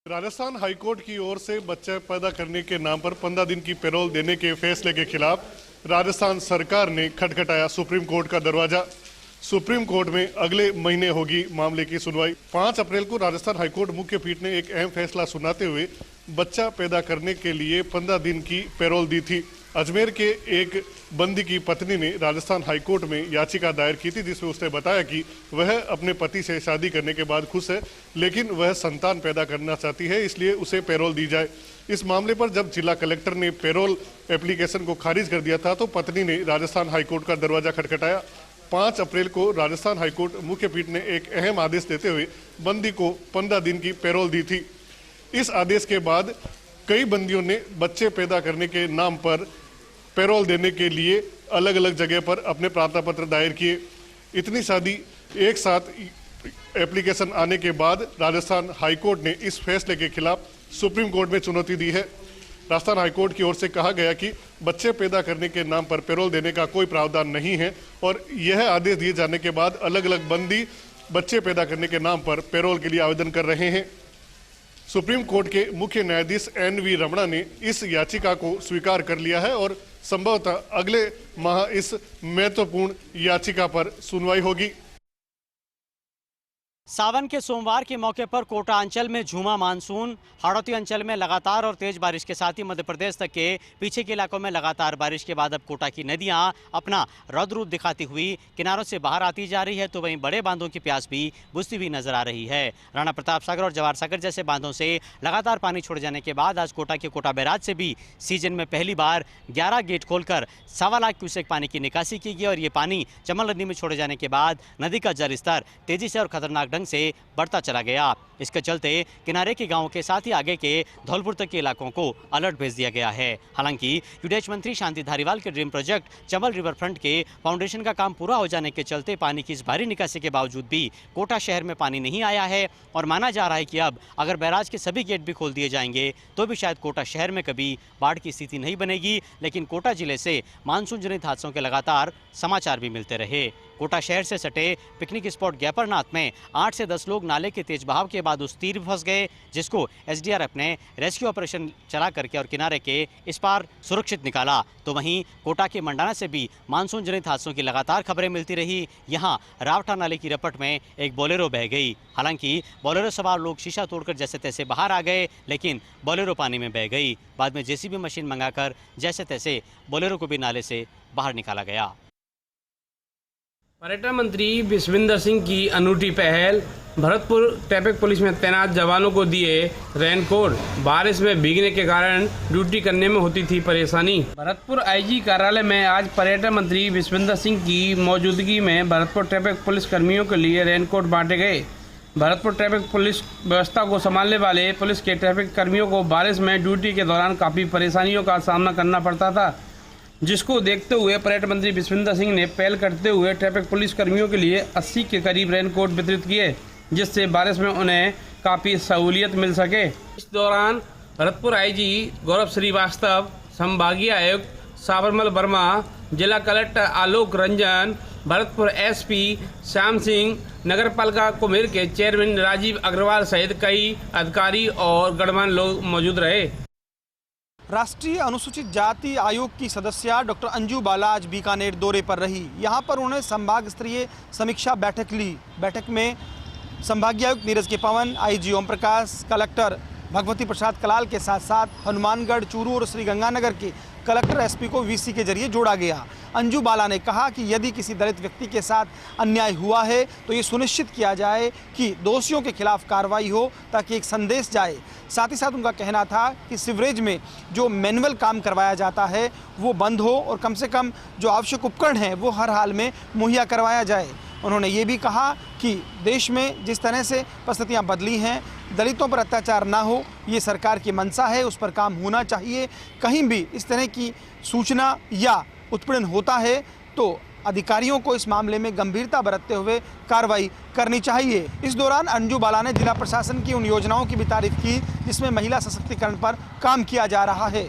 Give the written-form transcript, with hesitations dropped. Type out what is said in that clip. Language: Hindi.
राजस्थान हाईकोर्ट की ओर से बच्चे पैदा करने के नाम पर 15 दिन की पैरोल देने के फैसले के खिलाफ राजस्थान सरकार ने खटखटाया सुप्रीम कोर्ट का दरवाजा। सुप्रीम कोर्ट में अगले महीने होगी मामले की सुनवाई। 5 अप्रैल को राजस्थान हाईकोर्ट मुख्य पीठ ने एक अहम फैसला सुनाते हुए बच्चा पैदा करने के लिए 15 दिन की पैरोल दी थी। अजमेर के एक बंदी की पत्नी ने राजस्थान हाईकोर्ट में याचिका दायर की थी, जिसमें उसने बताया कि वह अपने पति से शादी करने के बाद खुश है, लेकिन वह संतान पैदा करना चाहती है, इसलिए उसे पैरोल दी जाए। इस मामले पर जब जिला कलेक्टर ने पैरोल एप्लीकेशन को खारिज कर दिया था, तो पत्नी ने राजस्थान हाईकोर्ट का दरवाजा खटखटाया। 5 अप्रैल को राजस्थान हाईकोर्ट मुख्य पीठ ने एक अहम आदेश देते हुए बंदी को 15 दिन की पैरोल दी थी। इस आदेश के बाद कई बंदियों ने बच्चे पैदा करने के नाम पर पैरोल देने के लिए अलग अलग जगह पर अपने प्रार्थना पत्र दायर किए। इतनी शादी एक साथ एप्लीकेशन आने के बाद राजस्थान हाईकोर्ट ने इस फैसले के खिलाफ सुप्रीम कोर्ट में चुनौती दी है। राजस्थान हाईकोर्ट की ओर से कहा गया कि बच्चे पैदा करने के नाम पर पैरोल देने का कोई प्रावधान नहीं है और यह आदेश दिए जाने के बाद अलग अलग बंदी बच्चे पैदा करने के नाम पर पैरोल के लिए आवेदन कर रहे हैं। सुप्रीम कोर्ट के मुख्य न्यायाधीश NV रमणा ने इस याचिका को स्वीकार कर लिया है और संभवतः अगले माह इस महत्वपूर्ण याचिका पर सुनवाई होगी। सावन के सोमवार के मौके पर कोटा अंचल में झूमा मानसून। हाड़ौती अंचल में लगातार और तेज बारिश के साथ ही मध्य प्रदेश तक के पीछे के इलाकों में लगातार बारिश के बाद अब कोटा की नदियां अपना रौद्र रूप दिखाती हुई किनारों से बाहर आती जा रही है, तो वहीं बड़े बांधों की प्यास भी बुझती हुई नजर आ रही है। राणा प्रताप सागर और जवाहर सागर जैसे बांधों से लगातार पानी छोड़े जाने के बाद आज कोटा के कोटा बैराज से भी सीजन में पहली बार 11 गेट खोलकर 1.25 लाख क्यूसेक पानी की निकासी की गई और ये पानी चमल नदी में छोड़े जाने के बाद नदी का जल स्तर तेजी से और खतरनाक से बढ़ता चला गया। इसके चलते किनारे के गांवों के साथ ही आगे के धौलपुर तक के इलाकों को अलर्ट भेज दिया गया है। हालांकि विदेश मंत्री शांति धारीवाल के dream project Chambal river front के फाउंडेशन का काम पूरा हो जाने के चलते पानी की इस भारी निकासी के बावजूद भी कोटा शहर में पानी नहीं आया है और माना जा रहा है कि अब अगर बैराज के सभी गेट भी खोल दिए जाएंगे तो भी शायद कोटा शहर में कभी बाढ़ की स्थिति नहीं बनेगी। लेकिन कोटा जिले से मानसून जनित हादसों के लगातार समाचार भी मिलते रहे। कोटा शहर से सटे पिकनिक स्पॉट गैपरनाथ में 8 से 10 लोग नाले के तेज बहाव के बाद उस तीर फंस गए, जिसको SDRF ने रेस्क्यू ऑपरेशन चला करके और किनारे के इस पार सुरक्षित निकाला। तो वहीं कोटा के मंडाना से भी मानसून जनित हादसों की लगातार खबरें मिलती रही। यहां रावठा नाले की रपट में एक बोलेरो बह गई। हालांकि बोलेरो सवार लोग शीशा तोड़कर जैसे तैसे बाहर आ गए, लेकिन बोलेरो पानी में बह गई। बाद में JCB मशीन मंगाकर जैसे तैसे बोलेरो को भी नाले से बाहर निकाला गया। पर्यटन मंत्री विश्वेंद्र सिंह की अनूठी पहल। भरतपुर ट्रैफिक पुलिस में तैनात जवानों को दिए रेनकोट। बारिश में भीगने के कारण ड्यूटी करने में होती थी परेशानी। भरतपुर IG कार्यालय में आज पर्यटन मंत्री विश्वेंद्र सिंह की मौजूदगी में भरतपुर ट्रैफिक पुलिस कर्मियों के लिए रेनकोट बांटे गए। भरतपुर ट्रैफिक पुलिस व्यवस्था को संभालने वाले पुलिस के ट्रैफिक कर्मियों को बारिश में ड्यूटी के दौरान काफ़ी परेशानियों का सामना करना पड़ता था, जिसको देखते हुए पर्यटन मंत्री विश्वेंद्र सिंह ने पहल करते हुए ट्रैफिक पुलिस कर्मियों के लिए 80 के करीब रेनकोट वितरित किए, जिससे बारिश में उन्हें काफ़ी सहूलियत मिल सके। इस दौरान भरतपुर IG गौरव श्रीवास्तव, संभागीय आयुक्त साबरमल वर्मा, जिला कलेक्टर आलोक रंजन, भरतपुर SP श्याम सिंह, नगर पालिका कुम्हेर के चेयरमैन राजीव अग्रवाल सहित कई अधिकारी और गणमान्य लोग मौजूद रहे। राष्ट्रीय अनुसूचित जाति आयोग की सदस्य डॉक्टर अंजू बाला आज बीकानेर दौरे पर रही। यहां पर उन्होंने संभाग स्तरीय समीक्षा बैठक ली। बैठक में संभागीय आयुक्त नीरज के पवन, IG ओम प्रकाश, कलेक्टर भगवती प्रसाद कलाल के साथ साथ हनुमानगढ़, चूरू और श्रीगंगानगर के कलेक्टर SP को VC के जरिए जोड़ा गया। अंजू बाला ने कहा कि यदि किसी दलित व्यक्ति के साथ अन्याय हुआ है तो ये सुनिश्चित किया जाए कि दोषियों के खिलाफ कार्रवाई हो, ताकि एक संदेश जाए। साथ ही साथ उनका कहना था कि सीवरेज में जो मैनुअल काम करवाया जाता है वो बंद हो और कम से कम जो आवश्यक उपकरण हैं वो हर हाल में मुहैया करवाया जाए। उन्होंने ये भी कहा कि देश में जिस तरह से परिस्थितियाँ बदली हैं, दलितों पर अत्याचार ना हो, ये सरकार की मंशा है, उस पर काम होना चाहिए। कहीं भी इस तरह की सूचना या उत्पीड़न होता है तो अधिकारियों को इस मामले में गंभीरता बरतते हुए कार्रवाई करनी चाहिए। इस दौरान अंजू बाला ने जिला प्रशासन की उन योजनाओं की भी तारीफ की जिसमें महिला सशक्तिकरण पर काम किया जा रहा है।